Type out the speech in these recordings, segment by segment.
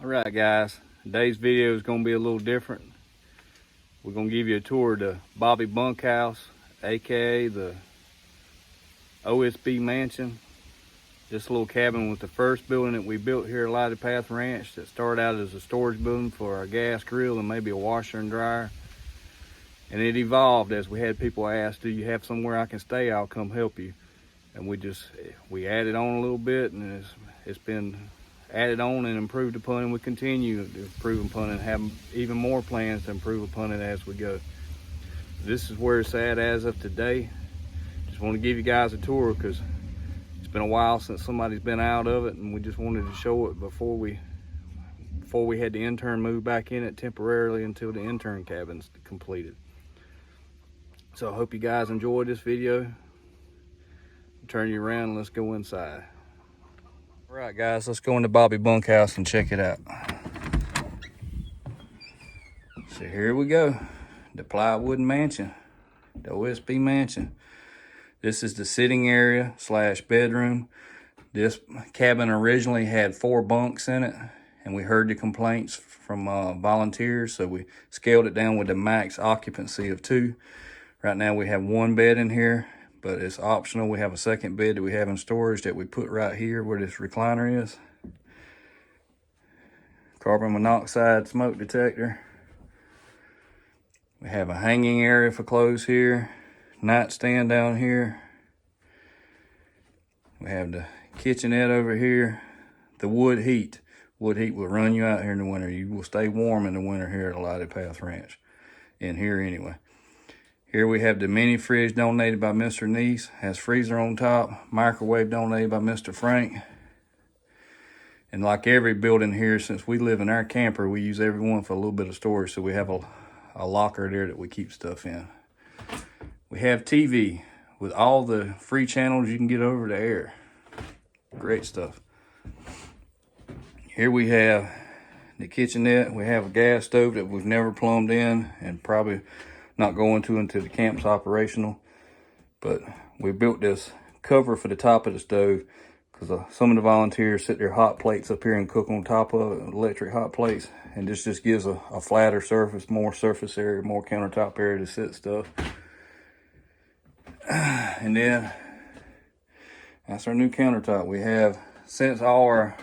Alright guys, today's video is going to be a little different. We're going to give you a tour of the Bobby Bunkhouse, aka the OSB mansion. This little cabin was the first building that we built here at Lighted Path Ranch that started out as a storage building for our gas grill and maybe a washer and dryer. And it evolved as we had people ask, do you have somewhere I can stay? I'll come help you. And we added on a little bit, and it's been added on and improved upon, and we continue to improve upon it and have even more plans to improve upon it as we go. This is where it's at as of today. Just want to give you guys a tour because it's been a while since somebody's been out of it, and we just wanted to show it before we had the intern move back in it temporarily until the intern cabin's completed. So I hope you guys enjoyed this video. Turn you around and let's go inside. All right guys, let's go into Bobby Bunkhouse and check it out. So here we go, the plywood mansion, the OSB mansion. This is the sitting area slash bedroom. This cabin originally had 4 bunks in it, and we heard the complaints from volunteers, so we scaled it down with the max occupancy of 2. Right now we have 1 bed in here, but it's optional. We have a second bed that we have in storage that we put right here where this recliner is. Carbon monoxide smoke detector. We have a hanging area for clothes here. Nightstand down here. We have the kitchenette over here. The wood heat. Wood heat will run you out here in the winter. You will stay warm in the winter here at Lighted Path Ranch. In here anyway. Here we have the mini fridge donated by Mr. Neese. Has freezer on top. Microwave donated by Mr. Frank. And like every building here, since we live in our camper, we use every one for a little bit of storage. So we have a locker there that we keep stuff in. We have TV with all the free channels you can get over the air. Great stuff. Here we have the kitchenette. We have a gas stove that we've never plumbed in and probably not going to until the camp's operational. But we built this cover for the top of the stove because some of the volunteers sit their hot plates up here and cook on top of it, electric hot plates. And this just gives a flatter surface, more surface area, more countertop area to sit stuff. And then that's our new countertop. We have, since all our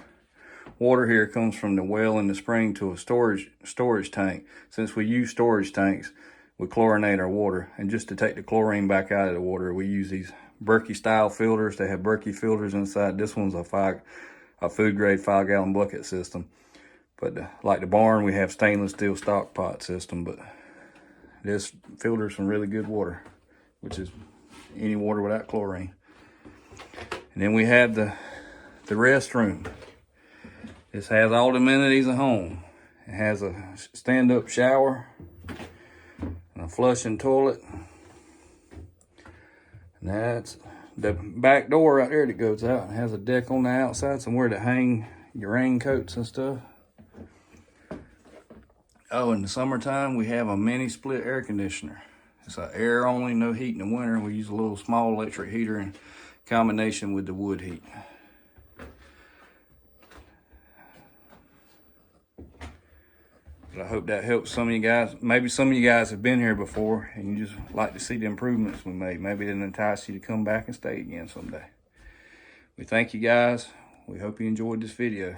water here comes from the well in the spring to a storage tank, since we use storage tanks, we chlorinate our water. And just to take the chlorine back out of the water, we use these Berkey style filters. They have Berkey filters inside. This one's a food grade 5-gallon bucket system. But like the barn, we have stainless steel stock pot system. But this filters some really good water, which is any water without chlorine. And then we have the restroom. This has all the amenities of home. It has a stand-up shower, and a flushing toilet. And that's the back door right there that goes out. It has a deck on the outside, somewhere to hang your raincoats and stuff. Oh, in the summertime, we have a mini split air conditioner. It's an air only, no heat in the winter. We use a little small electric heater in combination with the wood heat. But I hope that helps some of you guys. Maybe some of you guys have been here before and you just like to see the improvements we made. Maybe it'll entice you to come back and stay again someday. We thank you guys. We hope you enjoyed this video.